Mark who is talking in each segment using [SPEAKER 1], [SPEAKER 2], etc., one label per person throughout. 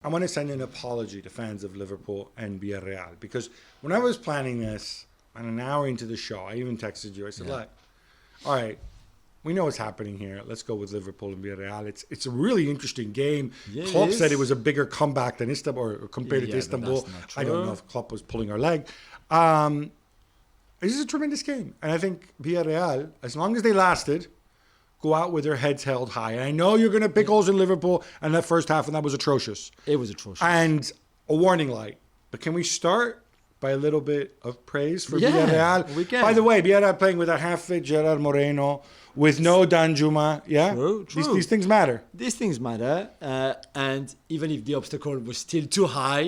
[SPEAKER 1] I want to send an apology to fans of Liverpool and Villarreal, because when I was planning this, and an hour into the show, I even texted you. I said, "Look, all right, we know what's happening here. Let's go with Liverpool and Villarreal. It's a really interesting game."
[SPEAKER 2] Yeah,
[SPEAKER 1] Klopp said it was a bigger comeback than Istanbul, or compared to Istanbul. I don't know if Klopp was pulling our leg. This is a tremendous game, and I think Villarreal, as long as they lasted, go out with their heads held high. And I know you're going to pick holes in Liverpool in that first half, and that was atrocious.
[SPEAKER 2] It was atrocious.
[SPEAKER 1] And a warning light. But can we start by a little bit of praise for Villarreal?
[SPEAKER 2] We can.
[SPEAKER 1] By the way, Villarreal playing with a half-fit Gerard Moreno, with no Danjuma. Yeah?
[SPEAKER 2] True.
[SPEAKER 1] These things matter.
[SPEAKER 2] These things matter. And even if the obstacle was still too high,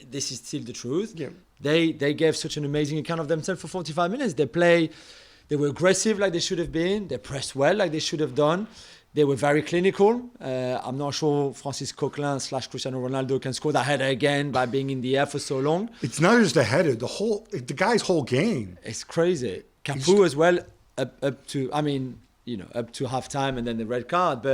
[SPEAKER 2] this is still the truth.
[SPEAKER 1] Yeah.
[SPEAKER 2] They gave such an amazing account of themselves for 45 minutes. They were aggressive like they should have been. They pressed well like they should have done. They were very clinical. I'm not sure Francis Coquelin / Cristiano Ronaldo can score that header again by being in the air for so long.
[SPEAKER 1] It's not just a header. The guy's whole game.
[SPEAKER 2] It's crazy. Cafu as well, up to half time and then the red card.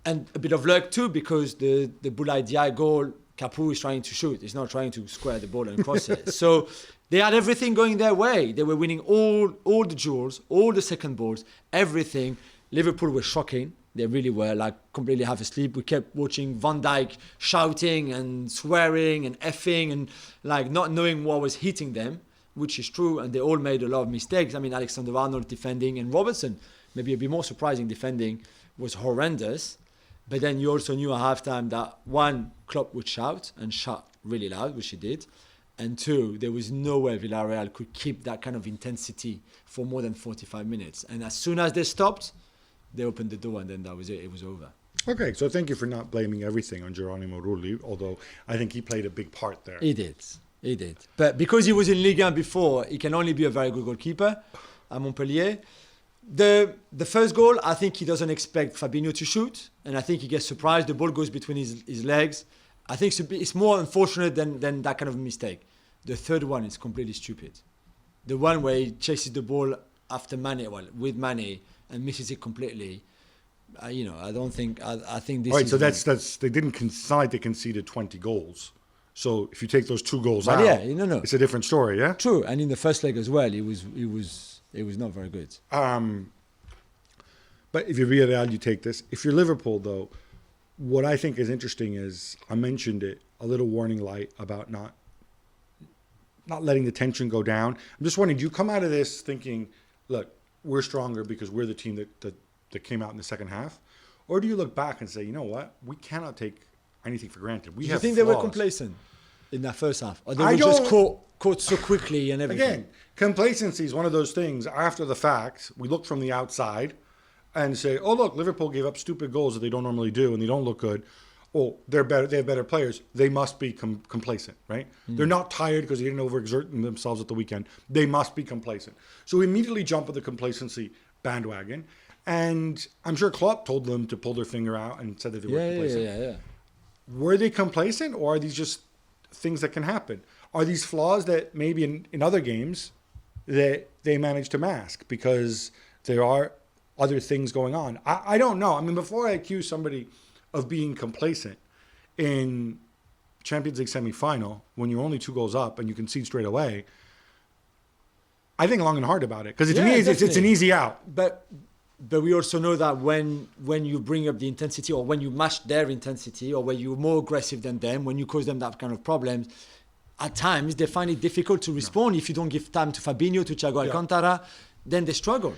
[SPEAKER 2] And a bit of luck too, because the Boulaye Dia goal, Cafu is trying to shoot. He's not trying to square the ball and cross it. So they had everything going their way. They were winning all the duels, all the second balls, everything. Liverpool were shocking. They really were, like, completely half asleep. We kept watching Van Dijk shouting and swearing and effing and, like, not knowing what was hitting them, which is true. And they all made a lot of mistakes. I mean, Alexander-Arnold defending and Robertson, maybe a bit more surprising defending, was horrendous. But then you also knew at halftime that, one, Klopp would shout and shout really loud, which he did. And two, there was no way Villarreal could keep that kind of intensity for more than 45 minutes. And as soon as they stopped, they opened the door, and then that was it. It was over.
[SPEAKER 1] Okay, so thank you for not blaming everything on Geronimo Rulli, although I think he played a big part there.
[SPEAKER 2] He did. But because he was in Ligue 1 before, he can only be a very good goalkeeper at Montpellier. The first goal, I think he doesn't expect Fabinho to shoot, and I think he gets surprised. The ball goes between his legs. I think it's more unfortunate than that kind of mistake. The third one is completely stupid. The one where he chases the ball after Mane, with Mane, and misses it completely. I think this.
[SPEAKER 1] Right, so that's they didn't concede. They conceded 20 goals. So if you take those 2 goals out, it's a different story. Yeah.
[SPEAKER 2] True, and in the first leg as well, it was not very good.
[SPEAKER 1] But if you're Villarreal, you take this. If you're Liverpool, though, what I think is interesting is, I mentioned it, a little warning light about not letting the tension go down. I'm just wondering, do you come out of this thinking, look, we're stronger because we're the team that came out in the second half? Or do you look back and say, you know what, we cannot take anything for granted.
[SPEAKER 2] Do you think they were complacent in that first half? Or they were just caught so quickly and everything?
[SPEAKER 1] Again, complacency is one of those things. After the fact, we look from the outside and say, oh, look, Liverpool gave up stupid goals that they don't normally do and they don't look good. Oh, they're better. They have better players. They must be complacent, right? They're not tired because they didn't overexert themselves at the weekend. They must be complacent. So we immediately jump on the complacency bandwagon. And I'm sure Klopp told them to pull their finger out and said that they were complacent.
[SPEAKER 2] Yeah.
[SPEAKER 1] Were they complacent, or are these just things that can happen? Are these flaws that maybe in other games that they manage to mask because there are other things going on? I don't know. I mean, before I accuse somebody of being complacent in Champions League semi-final, when you're only 2 goals up and you concede straight away, I think long and hard about it, because to me it's an easy out.
[SPEAKER 2] But we also know that when you bring up the intensity, or when you match their intensity, or when you're more aggressive than them, when you cause them that kind of problems, at times they find it difficult to respond. If you don't give time to Fabinho, to Thiago Alcantara, then they struggle.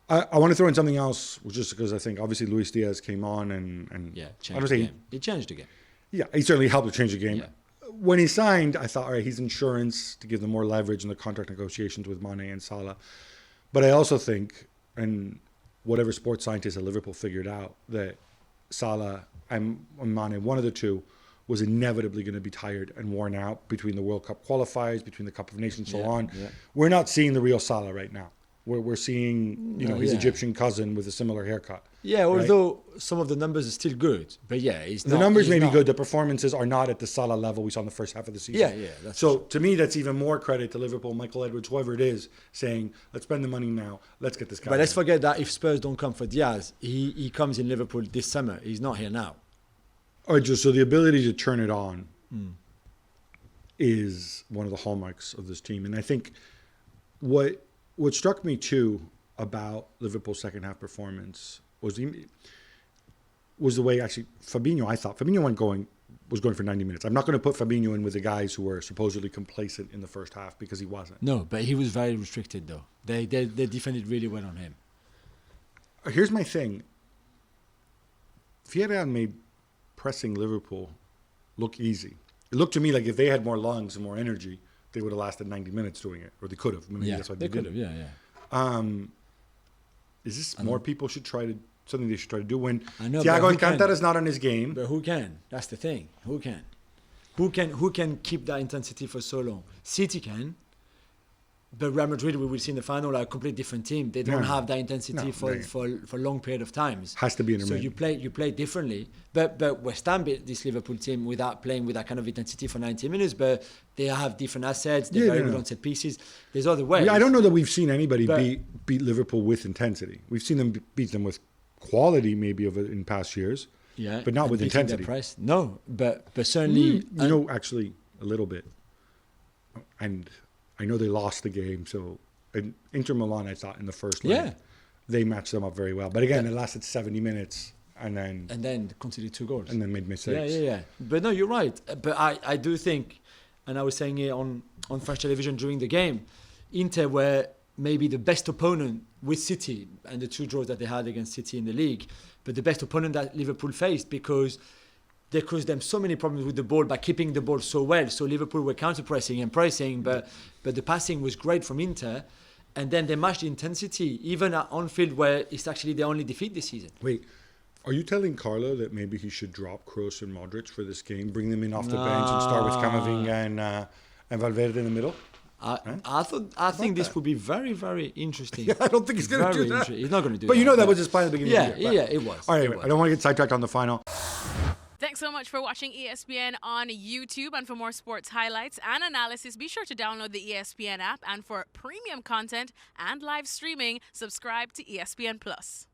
[SPEAKER 1] I want to throw in something else, just because I think obviously Luis Diaz came on and
[SPEAKER 2] He changed the game.
[SPEAKER 1] Yeah, he certainly helped to change the game.
[SPEAKER 2] Yeah.
[SPEAKER 1] When he signed, I thought, all right, he's insurance to give them more leverage in the contract negotiations with Mane and Salah. But I also think, and whatever sports scientists at Liverpool figured out, that Salah and Mane, one of the two, was inevitably going to be tired and worn out between the World Cup qualifiers, between the Cup of Nations, so on. Yeah. We're not seeing the real Salah right now. We're seeing, his Egyptian cousin with a similar haircut.
[SPEAKER 2] Yeah, although some of the numbers are still good. But
[SPEAKER 1] the numbers may be good. The performances are not at the Salah level we saw in the first half of the season.
[SPEAKER 2] Yeah.
[SPEAKER 1] So to me, that's even more credit to Liverpool, Michael Edwards, whoever it is, saying, let's spend the money now. Let's get this guy.
[SPEAKER 2] But let's forget that if Spurs don't come for Diaz, he comes in Liverpool this summer. He's not here now.
[SPEAKER 1] All right, so the ability to turn it on is one of the hallmarks of this team. And I think what struck me too about Liverpool's second half performance was the way actually Fabinho, I thought Fabinho was going for 90 minutes. I'm not going to put Fabinho in with the guys who were supposedly complacent in the first half because he wasn't.
[SPEAKER 2] No, but he was very restricted though. They defended really well on him.
[SPEAKER 1] Here's my thing. Villarreal made pressing Liverpool look easy. It looked to me like if they had more lungs and more energy, they would have lasted 90 minutes doing it, or they could have. Maybe that's why
[SPEAKER 2] they could have. Yeah.
[SPEAKER 1] Is this more people should try to something they should try to do when
[SPEAKER 2] I know,
[SPEAKER 1] Thiago Alcantara is not on his game?
[SPEAKER 2] But who can? That's the thing. Who can? Who can keep that intensity for so long? City can. But Real Madrid, we will see in the final, are a completely different team. They don't have that intensity for a long period of times.
[SPEAKER 1] Has to be intermittent.
[SPEAKER 2] So you play differently. But West Ham beat this Liverpool team without playing with that kind of intensity for 90 minutes. But they have different assets. They're very good on set pieces. There's other ways.
[SPEAKER 1] I don't know that we've seen anybody beat Liverpool with intensity. We've seen them beat them with quality, maybe in past years.
[SPEAKER 2] Yeah,
[SPEAKER 1] but not with intensity.
[SPEAKER 2] Price. No, but certainly,
[SPEAKER 1] actually a little bit. And I know they lost the game, so Inter Milan, I thought in the first leg, they matched them up very well. But again, it lasted 70 minutes, and then
[SPEAKER 2] conceded 2 goals,
[SPEAKER 1] and then made mistakes.
[SPEAKER 2] Yeah. But no, you're right. But I do think, and I was saying it on French television during the game, Inter were maybe the best opponent with City and the 2 draws that they had against City in the league, but the best opponent that Liverpool faced because they caused them so many problems with the ball by keeping the ball so well. So Liverpool were counter-pressing and pressing, but the passing was great from Inter. And then they matched the intensity, even at Anfield, where it's actually their only defeat this season.
[SPEAKER 1] Wait, are you telling Carlo that maybe he should drop Kroos and Modric for this game, bring them in off the bench and start with Camavinga and Valverde in the middle?
[SPEAKER 2] I think this would be very, very interesting.
[SPEAKER 1] I don't think he's going to do that.
[SPEAKER 2] He's not going to do that.
[SPEAKER 1] But you know that was his plan at the beginning of the year.
[SPEAKER 2] Yeah, it was.
[SPEAKER 1] All right, I don't want to get sidetracked on the final.
[SPEAKER 3] Thanks so much for watching ESPN on YouTube. And for more sports highlights and analysis, be sure to download the ESPN app. And for premium content and live streaming, subscribe to ESPN Plus.